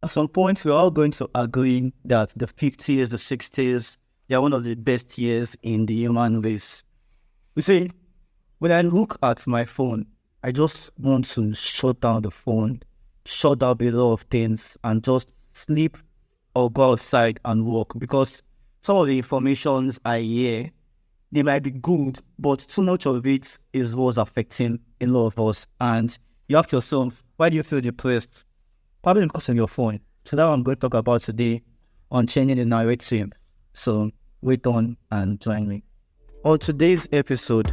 At some point, we're all going to agree that the 50s, the 60s, they are one of the best years in the human race. You see, when I look at my phone, I just want to shut down the phone, shut down a lot of things, and just sleep or go outside and walk, because some of the informations I hear, they might be good, but too much of it is what's affecting a lot of us. And you ask yourself, why do you feel depressed? Probably because of your phone. So that's what I'm going to talk about today on changing the narrative. So wait on and join me. On today's episode,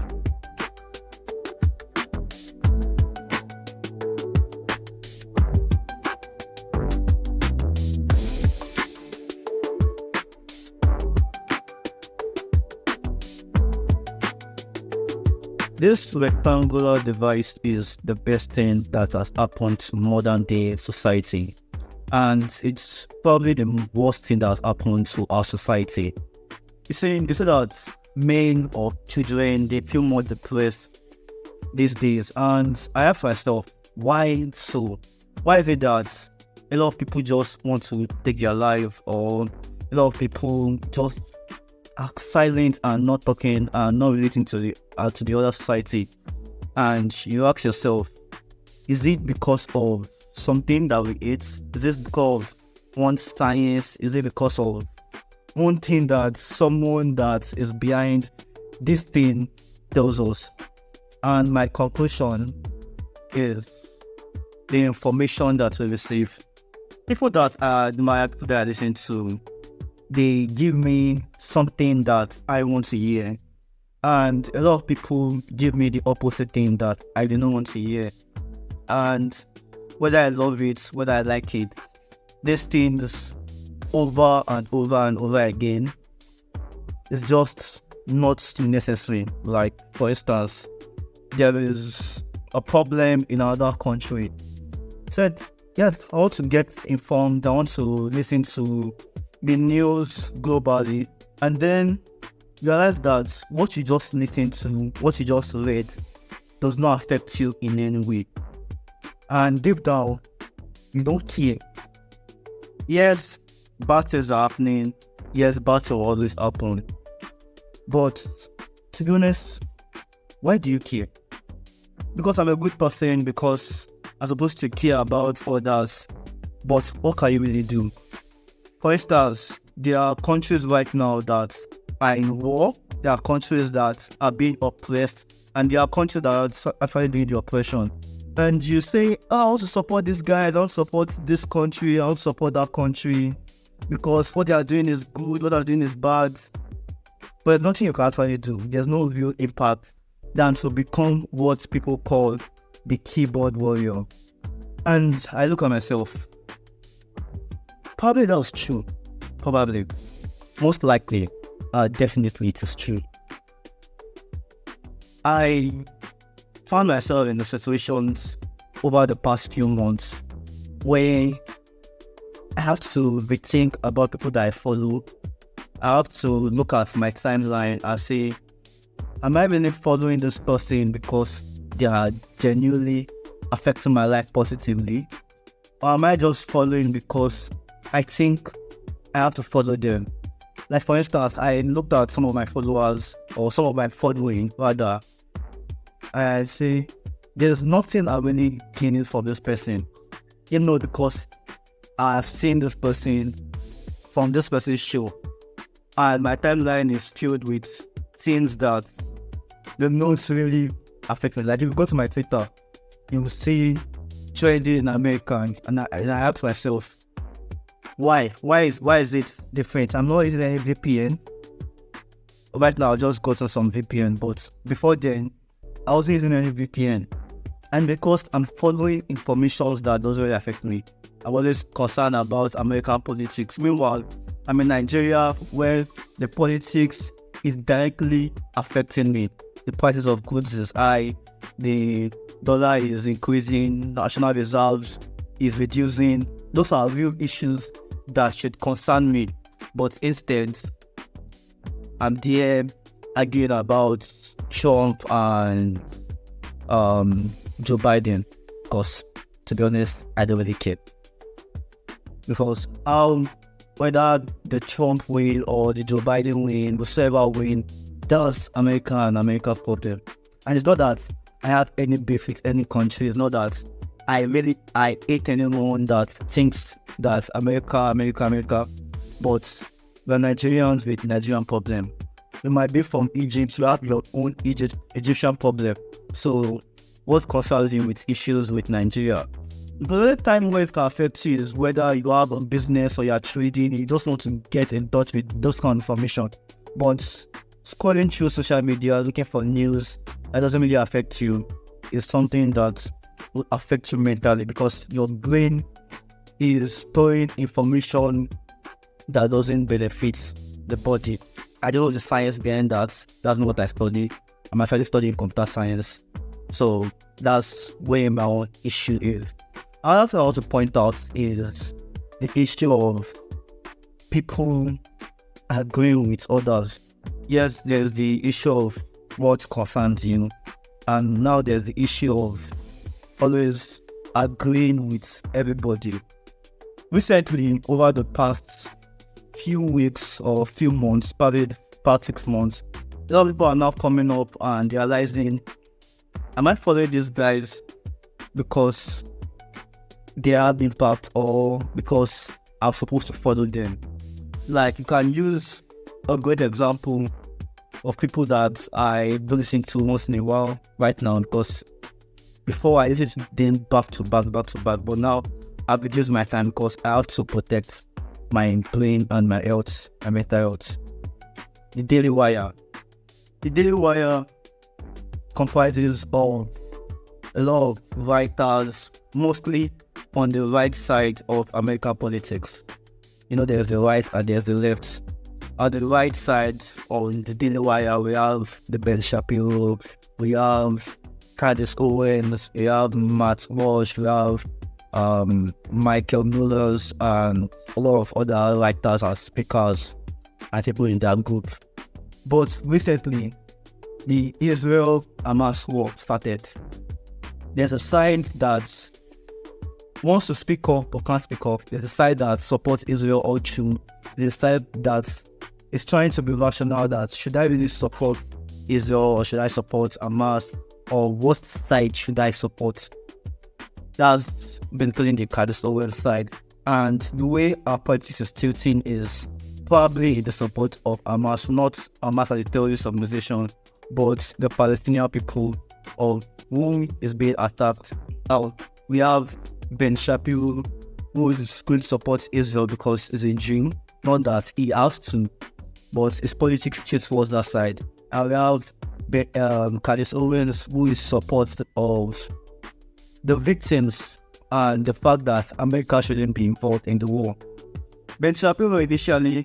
this rectangular device is the best thing that has happened to modern day society. And it's probably the worst thing that has happened to our society. You see that men or children, they feel more depressed these days. And I ask myself, why so? Why is it that a lot of people just want to take their life, or a lot of people just are silent and not talking and not relating to the other society? And you ask yourself, is it because of something that we eat? Is this because of one science? Is it because of one thing that someone that is behind this thing tells us? And my conclusion is the information that we receive. People that I admire, people that I listen to, they give me something that I want to hear. And a lot of people give me the opposite thing that I do not want to hear. And whether I love it, whether I like it, these things over and over and over again is just not necessary. Like, for instance, there is a problem in another country. Said, yes, I want to get informed, I want to listen to the news globally, and then realize that what you just listened to, what you just read, does not affect you in any way. And deep down, you don't care. Yes, bad things are happening. Yes, bad things will always happen. But to be honest, why do you care? Because I'm a good person, because I'm supposed to care about others. But what can you really do? For instance, there are countries right now that are in war. There are countries that are being oppressed. And there are countries that are actually doing the oppression. And you say, I want to support these guys, I want to support this country, I want to support that country, because what they are doing is good, what they are doing is bad. But there's nothing you can actually do. There's no real impact than to become what people call the keyboard warrior. And I look at myself, probably that was true. Probably. Most likely, definitely it is true. I found myself in the situations over the past few months where I have to rethink about people that I follow. I have to look at my timeline and say, am I really following this person because they are genuinely affecting my life positively? Or am I just following because I think I have to follow them? Like, for instance, I looked at some of my followers, or some of my following rather, I say, there's nothing I'm really gaining from this person. You know, because I've seen this person from this person's show, and my timeline is filled with things that the not really affect me. Like, if you go to my Twitter, you will see trending in America, and I ask myself, why? Why is it different? I'm not using any VPN. Right now, I just got on some VPN, but before then, I wasn't using any VPN. And because I'm following information that doesn't really affect me, I'm always concerned about American politics. Meanwhile, I'm in Nigeria, where the politics is directly affecting me. The prices of goods is high, the dollar is increasing, national reserves is reducing. Those are real issues that should concern me. But instead, I'm there arguing about Trump and Joe Biden, because to be honest, I don't really care. because whether the Trump win or the Joe Biden win, whoever win, that's America's problem. And it's not that I have any beef with any country. It's not that I hate anyone that thinks that America. But the Nigerians with Nigerian problem. You might be from Egypt, you have your own Egyptian problem. So what concerns you with issues with Nigeria? The only time where it can affect you is whether you have a business or you're trading, you just want to get in touch with those kind of information. But scrolling through social media, looking for news, that doesn't really affect you. It's something that will affect you mentally because your brain is storing information that doesn't benefit the body. I don't know the science behind that. That's not what I study. I'm actually studying computer science. So that's where my own issue is. Another thing I want to point out is the issue of people agreeing with others. Yes, there's the issue of what concerns you, and now there's the issue of always agreeing with everybody. Recently, over the past few weeks or few months, probably past 6 months, a lot of people are now coming up and realizing, am I following these guys because they have impact or because I'm supposed to follow them? Like, you can use a great example of people that I do listen to once in a while right now, because before I listened to them back to back, but now I've reduced my time because I have to protect my brain and my health, my mental health. The Daily Wire. The Daily Wire comprises of a lot of writers, mostly on the right side of American politics. You know, there's the right and there's the left. On the right side, on the Daily Wire, we have the Ben Shapiro, we have Candace Owens, we have Matt Walsh, we have Michael Mullers, and a lot of other writers and speakers and people in that group. But recently, the Israel-Hamas war started. There's a side that wants to speak up but can't speak up. There's a side that supports Israel all through. There's a side that is trying to be rational, that should I really support Israel or should I support Hamas, or what side should I support? That's been putting the Candace Owens side. And the way our politics is tilting is probably in the support of Hamas, not Hamas as a terrorist organization, but the Palestinian people of whom is being attacked. Now, we have Ben Shapiro, who is going to support Israel because he's a Jew, not that he has to, but his politics tilts towards that side. And we have Candace Owens, who is support of the victims and the fact that America shouldn't be involved in the war. Ben Shapiro initially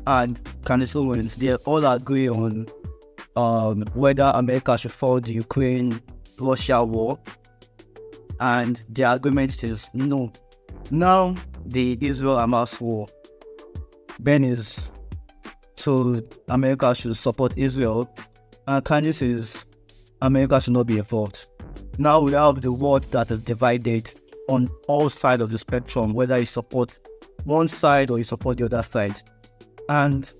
and Candace Owens, they all agree on whether America should fund the Ukraine-Russia war, and the agreement is no. Now the Israel-Hamas war, Ben is so America should support Israel, and Candace is America should not be involved. Now we have the world that is divided on all sides of the spectrum, whether you support one side or you support the other side. And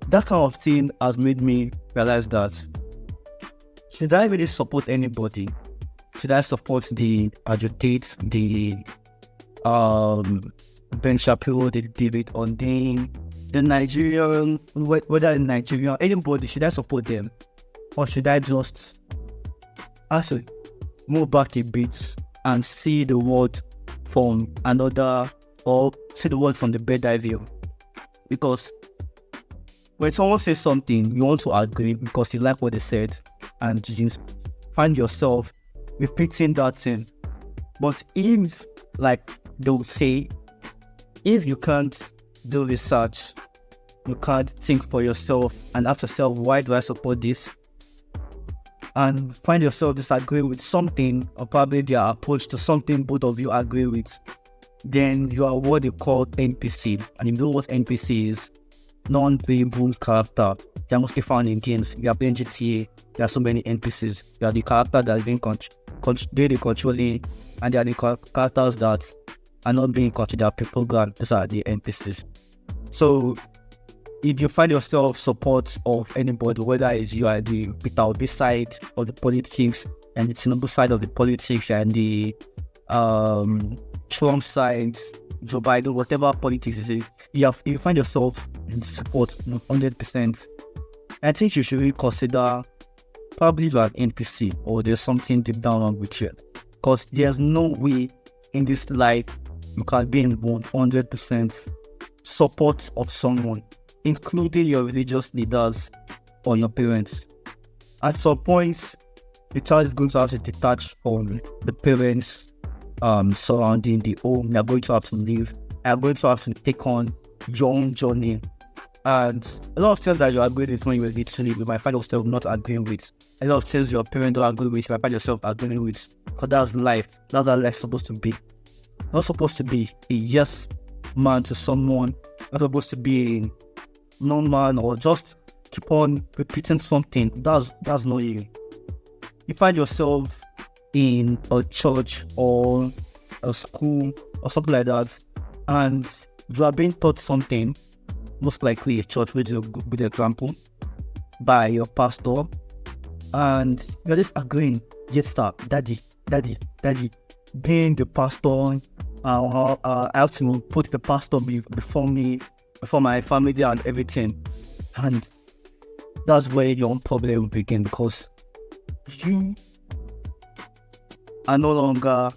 that kind of thing has made me realize that, should I really support anybody? Should I support the agitate, the Ben Shapiro, the David Ondane, the Nigerian, whether in Nigeria, anybody, should I support them? Or should I just actually move back a bit and see the world from another, or see the world from the bird's eye view? Because when someone says something, you want to agree because you like what they said, and you find yourself repeating that thing. But if, like they would say, if you can't do research, you can't think for yourself and ask yourself, why do I support this? And find yourself disagreeing with something, or probably their approach to something both of you agree with, then you are what they call NPC. And you know what NPC is? Non-playable character. They are mostly found in games. If you are playing GTA, there are so many NPCs. They are the character that is being controlling, and they are the characters that are not being considered pre-programmed. These are the NPCs. So if you find yourself support of anybody, whether it's you are the Peter Obi side of the politics and the Tinubu side of the politics and the Trump side, Joe Biden, whatever politics is, if you find yourself in support 100%, I think you should really consider probably you're an NPC or there's something deep down wrong with you. Because there's no way in this life you can be in 100% support of someone, including your religious leaders or your parents. At some point, the child is going to have to detach from the parents surrounding the home. You're going to have to leave. You're going to have to take on your own journey. And a lot of things that you agree with when you're little, you might find yourself not agreeing with. A lot of things your parents don't agree with, you might find yourself agreeing with. Because that's life. That's how life's supposed to be. Not supposed to be a yes man to someone. Not supposed to be a no man or just keep on repeating something. That's not you. You find yourself in a church or a school or something like that, and you are being taught something, most likely a church, which is a good example, by your pastor, and you're just agreeing, yes sir, daddy, being the pastor, I have to put the pastor before me, before my family and everything. And that's where your own problem will begin, because you are no longer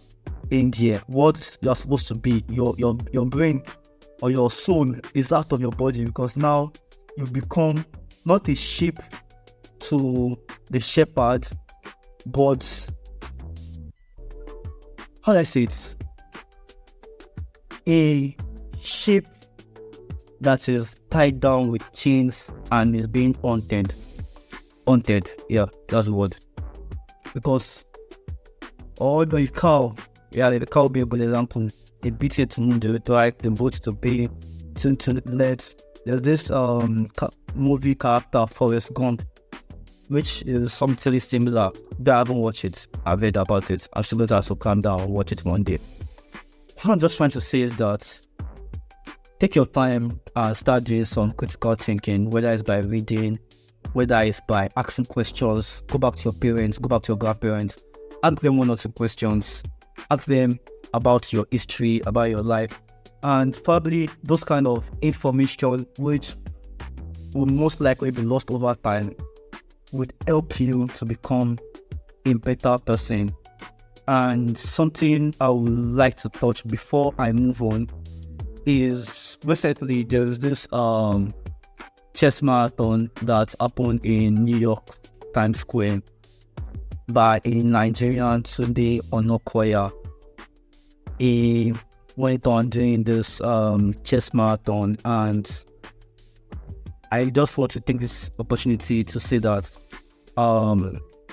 in there. What you're supposed to be, your brain or your soul is out of your body, because now you've become not a sheep to the shepherd, but how do I say it? A sheep that is tied down with chains and is being hunted. Yeah, that's the word. Because the cow, the cow would be a good example. They beat it to move the drive, the boat to be to let. There's this movie character Forrest Gump, which is something similar. I haven't watched it. I've read about it. I'm still going to have to calm down and watch it one day. What I'm just trying to say is that take your time and start doing some critical thinking, whether it's by reading, whether it's by asking questions. Go back to your parents, go back to your grandparents, ask them one or two questions, ask them about your history, about your life, and probably those kind of information which will most likely be lost over time would help you to become a better person. And something I would like to touch before I move on is recently there was this chess marathon that happened in New York Times Square by a Nigerian Tunde Onokoya. He went on doing this chess marathon, and I just want to take this opportunity to say that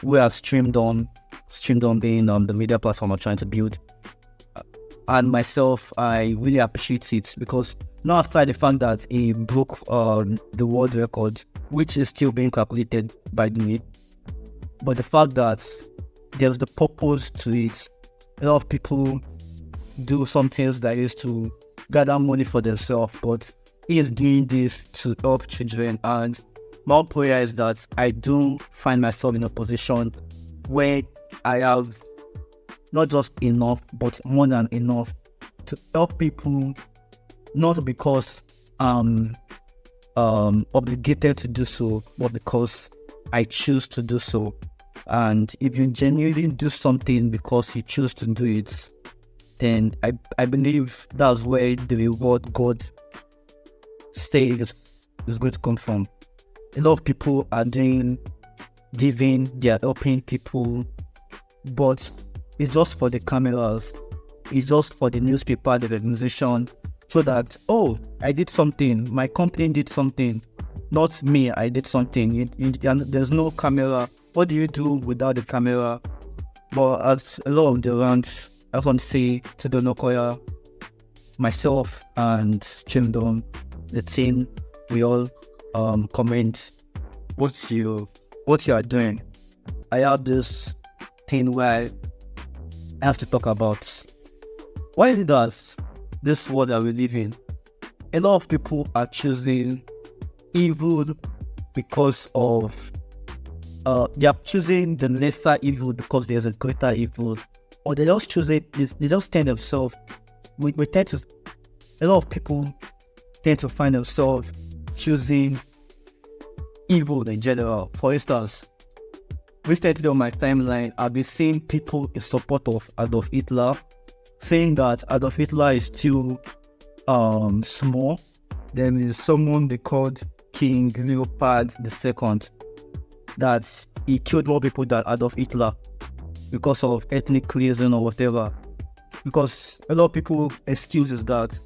we have streamed on being the media platform I'm trying to build, and myself, I really appreciate it, because not aside the fact that he broke the world record, which is still being calculated by the way, but the fact that there's the purpose to it. A lot of people do some things that is to gather money for themselves, but he is doing this to help children. And my prayer is that I do find myself in a position where I have not just enough, but more than enough to help people, not because I'm obligated to do so, but because I choose to do so. And if you genuinely do something because you choose to do it, then I believe that's where the reward God says is going to come from. A lot of people are giving, they are helping people, but it's just for the cameras, it's just for the newspaper, the organization, so that, oh, I did something, my company did something, not me, I did something. There's no camera. What do you do without the camera? But as a lot of the rounds, I want to say to the Nokoya, myself and Chimdom, the team, we all comment what you are doing. I have this thing where I have to talk about why is it that this world that we live in, a lot of people are choosing evil because of they are choosing the lesser evil because there's a greater evil, or they just choose it. They just tend themselves. We tend to, a lot of people tend to find themselves choosing evil in general. For instance, recently on my timeline, I've been seeing people in support of Adolf Hitler, saying that Adolf Hitler is too small. There is someone they called King Leopold II, that he killed more people than Adolf Hitler because of ethnic cleansing or whatever. Because a lot of people excuses that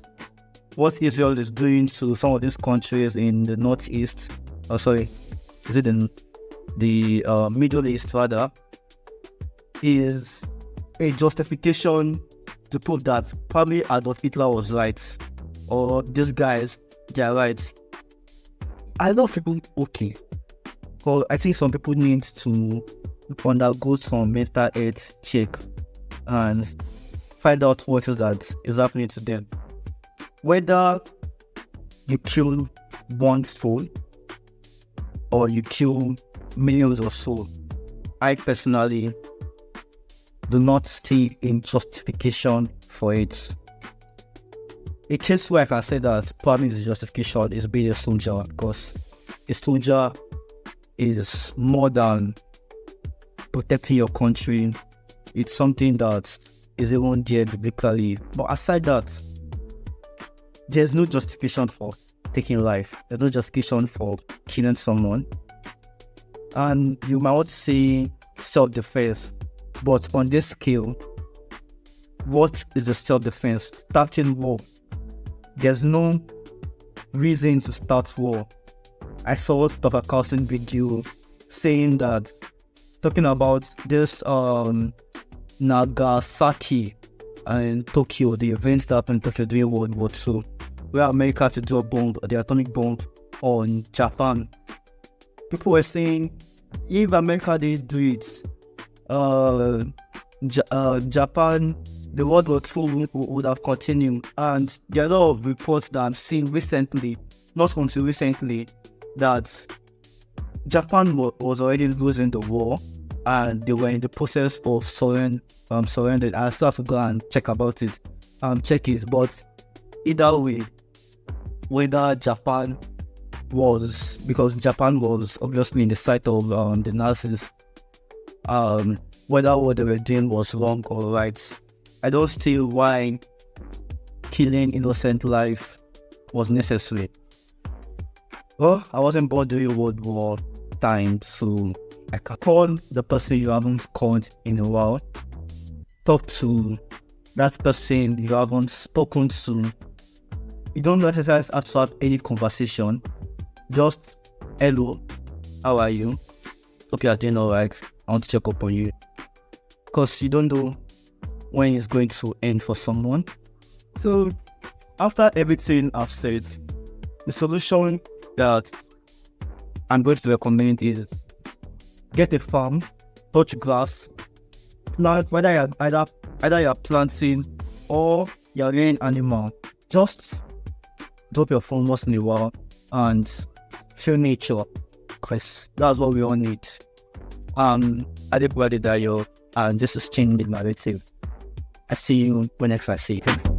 what Israel is doing to some of these countries in the Northeast, is it in the Middle East rather, is a justification to prove that probably Adolf Hitler was right, or these guys, they are right. A lot of people, okay. Well, I think some people need to undergo some mental health check and find out what is that is happening to them. Whether you kill one soul or you kill millions of souls, I personally do not see a justification for it. A case where I can say that probably the justification is being a soldier, because a soldier is more than protecting your country. It's something that is even there biblically. But aside that, there's no justification for taking life. There's no justification for killing someone. And you might want to say self-defense, but on this scale, what is the self-defense? Starting war. There's no reason to start war. I saw Tucker Carlson video saying that, talking about this Nagasaki and Tokyo, the events that happened in Tokyo during World War II, where America had to do the atomic bomb on Japan. People were saying, if America didn't do it, Japan, the World War II would have continued. And there are a lot of reports that I've seen recently, not until recently, that Japan was already losing the war and they were in the process of surrendering. I still have to go and check about it, check it. But either way, whether Japan was, because Japan was obviously in the sight of the Nazis, whether what they were doing was wrong or right, I don't see why killing innocent life was necessary. Well, I wasn't born during World War time, so I can call the person you haven't called in a while. Talk to that person you haven't spoken to. You don't necessarily have to have any conversation. Just, hello, how are you? Hope you are doing alright. I want to check up on you. Because you don't know when it's going to end for someone. So, after everything I've said, the solution that I'm going to recommend is get a farm, touch grass, plant, whether you're either you're planting or you're rearing animal. Just drop your phone once in a while and feel nature, because that's what we all need. I did Dayo, and this is changing the narrative. I see you when next I see you.